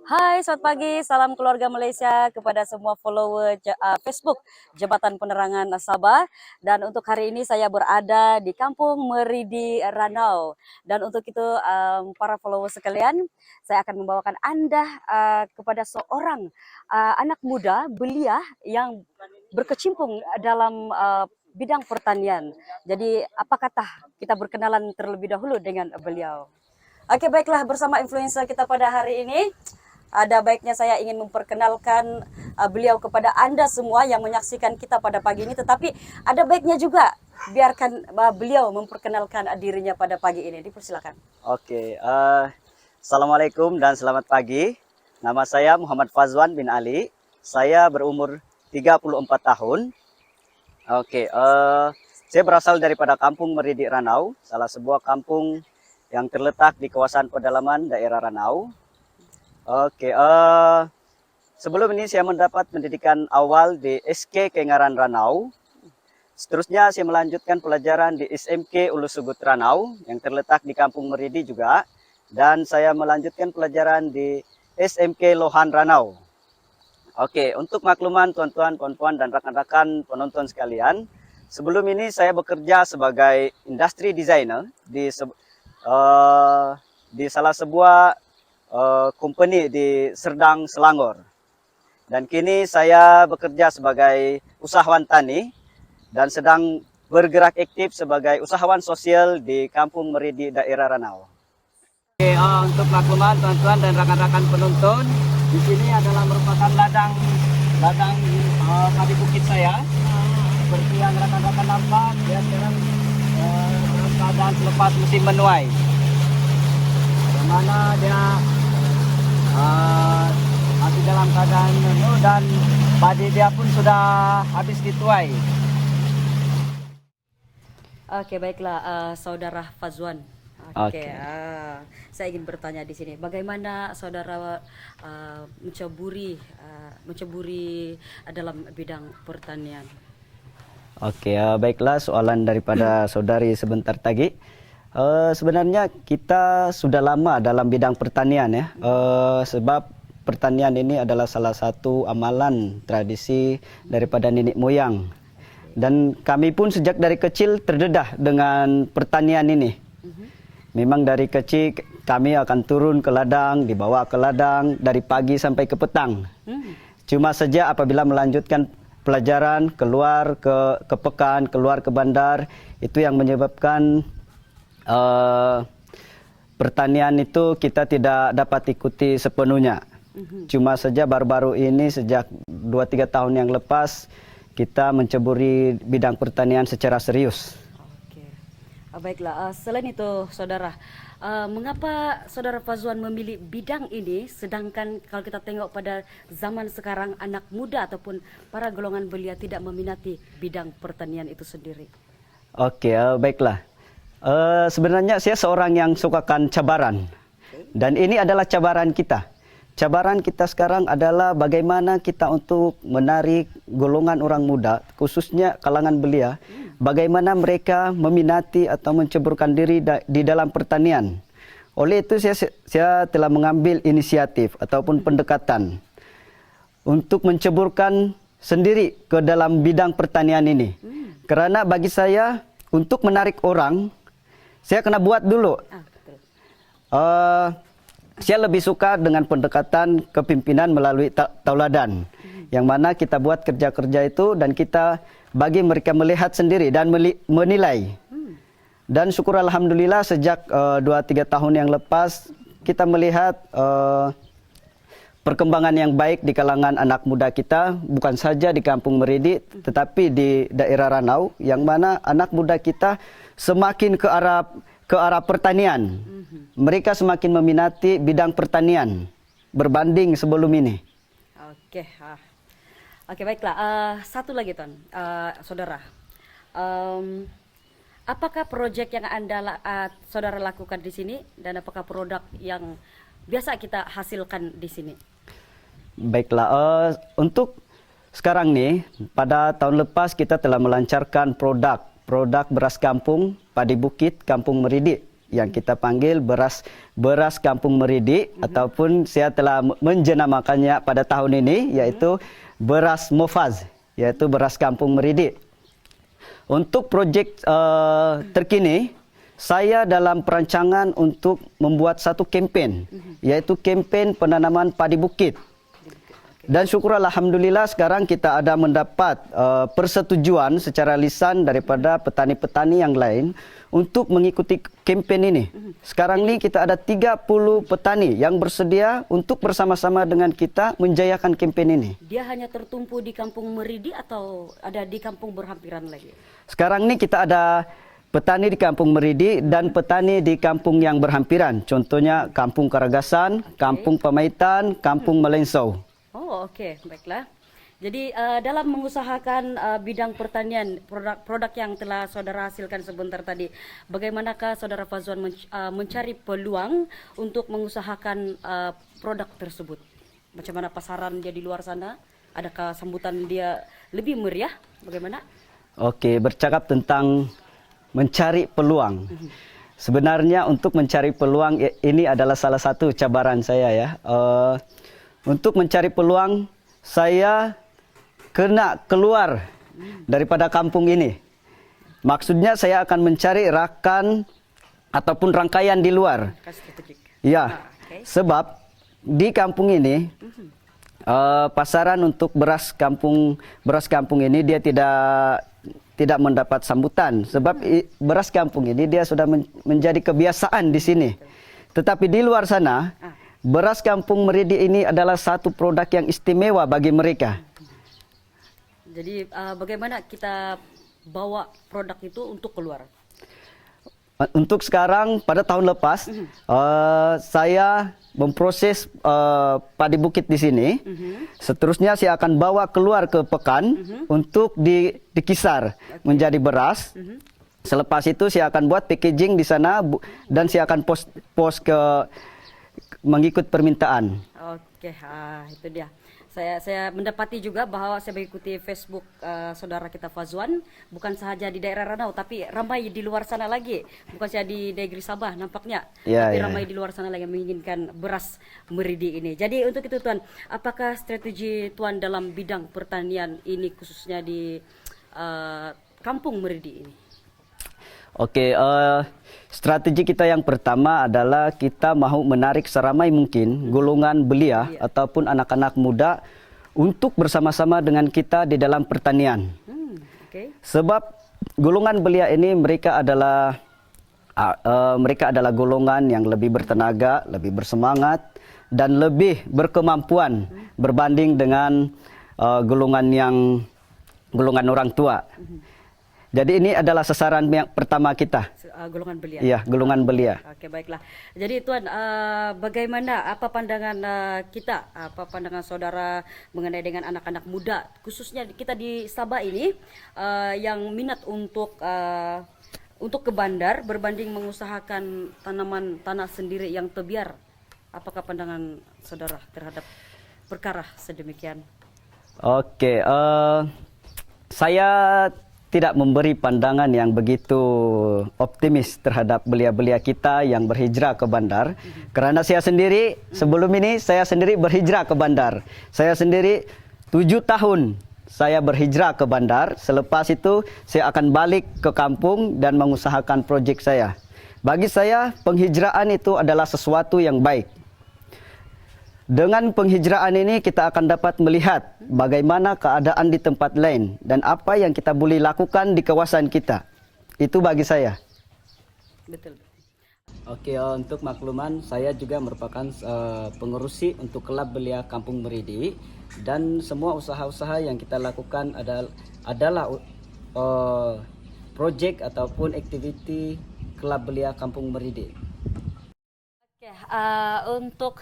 Hai, selamat pagi, salam keluarga Malaysia kepada semua follower Facebook Jabatan Penerangan Sabah. Dan untuk hari ini saya berada di Kampung Meridi Ranau. Dan untuk itu para follower sekalian, saya akan membawakan Anda kepada seorang anak muda belia yang berkecimpung dalam bidang pertanian. Jadi apa kata kita berkenalan terlebih dahulu dengan beliau. Oke, baiklah, bersama influencer kita pada hari ini. Ada baiknya saya ingin memperkenalkan beliau kepada Anda semua yang menyaksikan kita pada pagi ini. Tetapi ada baiknya juga biarkan beliau memperkenalkan dirinya pada pagi ini. Dipersilakan. Oke, Assalamualaikum dan selamat pagi. Nama saya Muhammad Fazwan bin Ali. Saya berumur 34 tahun. Oke, saya berasal daripada Kampung Meridi Ranau, salah sebuah kampung yang terletak di kawasan pedalaman daerah Ranau. Oke, sebelum ini saya mendapat pendidikan awal di SK Kengaran Ranau. Seterusnya saya melanjutkan pelajaran di SMK Ulu Sugut Ranau yang terletak di Kampung Meridi juga. Dan saya melanjutkan pelajaran di SMK Lohan Ranau. Oke, untuk makluman tuan-tuan, puan-puan, dan rekan-rekan penonton sekalian. Sebelum ini saya bekerja sebagai industri designer di salah sebuah company di Serdang, Selangor. Dan kini saya bekerja sebagai usahawan tani dan sedang bergerak aktif sebagai usahawan sosial di Kampung Meridi daerah Ranau. Oke, untuk makluman tuan-tuan dan rekan-rekan penonton, di sini adalah merupakan ladang padi bukit saya. Seperti yang rekan-rekan nampak, dia sekarang dalam keadaan selepas musim menuai. Di mana dia masih dalam keadaan penuh dan padi dia pun sudah habis dituai. Oke, baiklah, saudara Fazwan. Oke, saya ingin bertanya di sini, bagaimana saudara menceburi dalam bidang pertanian? Oke, baiklah, soalan daripada saudari sebentar tadi. Sebenarnya kita sudah lama dalam bidang pertanian ya, sebab pertanian ini adalah salah satu amalan tradisi daripada nenek moyang. Dan kami pun sejak dari kecil terdedah dengan pertanian ini. Memang dari kecil kami akan turun ke ladang, dibawa ke ladang dari pagi sampai ke petang. Cuma saja apabila melanjutkan pelajaran, keluar ke pekan, keluar ke bandar, itu yang menyebabkan pertanian itu kita tidak dapat ikuti sepenuhnya. Cuma saja baru-baru ini sejak 2-3 tahun yang lepas kita menceburi bidang pertanian secara serius. Oke, baiklah. Selain itu, saudara, mengapa saudara Fazwan memilih bidang ini, sedangkan kalau kita tengok pada zaman sekarang anak muda ataupun para golongan belia tidak meminati bidang pertanian itu sendiri? Oke, baiklah. Sebenarnya saya seorang yang sukakan cabaran, dan ini adalah cabaran kita. cabaran kita sekarang adalah bagaimana kita untuk menarik golongan orang muda, khususnya kalangan belia, bagaimana mereka meminati atau menceburkan diri di dalam pertanian. Oleh itu saya telah mengambil inisiatif ataupun pendekatan untuk menceburkan sendiri ke dalam bidang pertanian ini. Karena bagi saya, untuk menarik orang, saya kena buat dulu. Saya lebih suka dengan pendekatan kepimpinan melalui tauladan, yang mana kita buat kerja-kerja itu dan kita bagi mereka melihat sendiri dan menilai. Dan syukur alhamdulillah sejak 2-3 tahun yang lepas kita melihat perkembangan yang baik di kalangan anak muda kita, bukan saja di Kampung Meridi tetapi di daerah Ranau, yang mana anak muda kita semakin ke arah pertanian. Mereka semakin meminati bidang pertanian berbanding sebelum ini. Oke, oke baiklah. Satu lagi Tuan, saudara. Apakah proyek yang saudara lakukan di sini dan apakah produk yang biasa kita hasilkan di sini? Baiklah, untuk sekarang nih, pada tahun lepas kita telah melancarkan produk beras kampung padi bukit Kampung Meridi yang kita panggil beras Kampung Meridi, ataupun saya telah menjenamakannya pada tahun ini yaitu beras Mofaz, yaitu beras Kampung Meridi. Untuk proyek terkini, saya dalam perancangan untuk membuat satu kempen, yaitu kempen penanaman padi bukit. Dan syukur alhamdulillah sekarang kita ada mendapat persetujuan secara lisan daripada petani-petani yang lain untuk mengikuti kempen ini. Sekarang ini kita ada 30 petani yang bersedia untuk bersama-sama dengan kita menjayakan kempen ini. Dia hanya tertumpu di Kampung Meridi atau ada di kampung berhampiran lagi? Sekarang ini kita ada petani di Kampung Meridi dan petani di kampung yang berhampiran. Contohnya Kampung Karagasan, Kampung Pamaitan, Kampung Melensau. Oh oke, baiklah. Jadi dalam mengusahakan bidang pertanian, produk yang telah saudara hasilkan sebentar tadi, bagaimanakah saudara Fazwan mencari peluang untuk mengusahakan produk tersebut? Macam mana pasaran dia di luar sana? Adakah sambutan dia lebih meriah? Bagaimana? Oke, bercakap tentang mencari peluang. Sebenarnya untuk mencari peluang ini adalah salah satu cabaran saya ya. Untuk mencari peluang, saya kena keluar daripada kampung ini. Maksudnya saya akan mencari rakan ataupun rangkaian di luar. Ya, sebab di kampung ini pasaran untuk beras kampung ini dia tidak mendapat sambutan. Sebab beras kampung ini dia sudah menjadi kebiasaan di sini. Tetapi di luar sana, beras Kampung Meridi ini adalah satu produk yang istimewa bagi mereka. Jadi bagaimana kita bawa produk itu untuk keluar? Untuk sekarang, pada tahun lepas, saya memproses padi bukit di sini. Seterusnya saya akan bawa keluar ke Pekan untuk dikisar menjadi beras. Selepas itu saya akan buat packaging di sana dan saya akan post ke mengikut permintaan. Oke, itu dia. Saya mendapati juga bahwa saya mengikuti Facebook saudara kita Fazwan, bukan sahaja di daerah Ranau, tapi ramai di luar sana lagi. Bukan saja di negeri Sabah nampaknya, tapi ramai di luar sana lagi yang menginginkan beras Meridi ini. Jadi untuk itu Tuan, apakah strategi Tuan dalam bidang pertanian ini khususnya di Kampung Meridi ini? Oke, strategi kita yang pertama adalah kita mahu menarik seramai mungkin golongan belia ataupun anak-anak muda untuk bersama-sama dengan kita di dalam pertanian. Sebab golongan belia ini mereka adalah golongan yang lebih bertenaga, lebih bersemangat dan lebih berkemampuan berbanding dengan golongan orang tua. Jadi ini adalah sasaran yang pertama kita. Golongan belia. Iya, golongan belia. Oke, baiklah. Jadi Tuan, bagaimana apa pandangan kita, apa pandangan saudara mengenai dengan anak-anak muda, khususnya kita di Sabah ini yang minat untuk ke bandar berbanding mengusahakan tanaman tanah sendiri yang tebiar Apakah pandangan saudara terhadap perkara sedemikian? Oke, saya tidak memberi pandangan yang begitu optimis terhadap belia-belia kita yang berhijrah ke bandar. Karena saya sendiri, sebelum ini saya sendiri berhijrah ke bandar. Saya sendiri 7 tahun saya berhijrah ke bandar. Selepas itu saya akan balik ke kampung dan mengusahakan proyek saya. Bagi saya, penghijrahan itu adalah sesuatu yang baik. Dengan penghijrahan ini kita akan dapat melihat bagaimana keadaan di tempat lain dan apa yang kita boleh lakukan di kawasan kita. Itu bagi saya. Betul. Oke, untuk makluman, saya juga merupakan pengerusi untuk Kelab Belia Kampung Meridi, dan semua usaha-usaha yang kita lakukan adalah proyek ataupun aktiviti Kelab Belia Kampung Meridi. Oke, untuk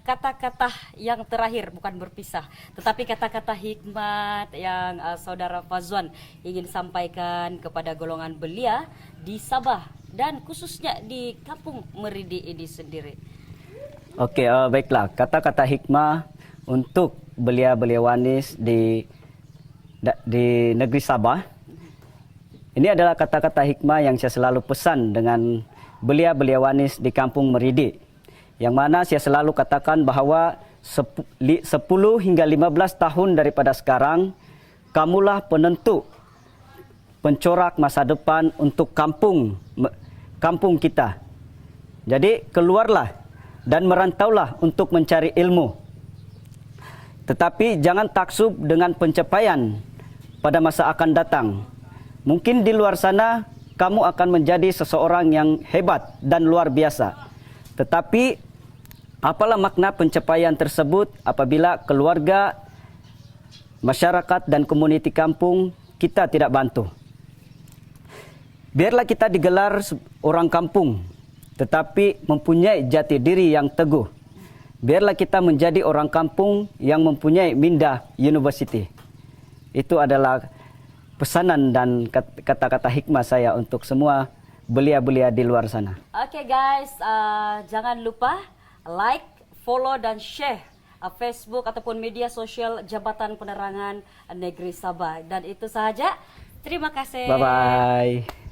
kata-kata yang terakhir, bukan berpisah, tetapi kata-kata hikmat yang saudara Fazwan ingin sampaikan kepada golongan belia di Sabah dan khususnya di Kampung Meridi ini sendiri. Oke, baiklah, kata-kata hikmah untuk belia-belia wanis di negeri Sabah. Ini adalah kata-kata hikmah yang saya selalu pesan dengan belia-belia wanis di Kampung Meridi. Yang mana saya selalu katakan bahwa 10 hingga 15 tahun daripada sekarang, kamulah penentu, pencorak masa depan untuk kampung kita. Jadi keluarlah dan merantaulah untuk mencari ilmu. Tetapi jangan taksub dengan pencapaian pada masa akan datang. Mungkin di luar sana kamu akan menjadi seseorang yang hebat dan luar biasa. Tetapi apalah makna pencapaian tersebut apabila keluarga, masyarakat dan komuniti kampung kita tidak bantu. Biarlah kita digelar orang kampung, tetapi mempunyai jati diri yang teguh. Biarlah kita menjadi orang kampung yang mempunyai minda university. Itu adalah pesanan dan kata-kata hikmah saya untuk semua belia-belia di luar sana. Oke guys, jangan lupa like, follow dan share Facebook ataupun media sosial Jabatan Penerangan Negeri Sabah. Dan itu sahaja. Terima kasih. Bye-bye.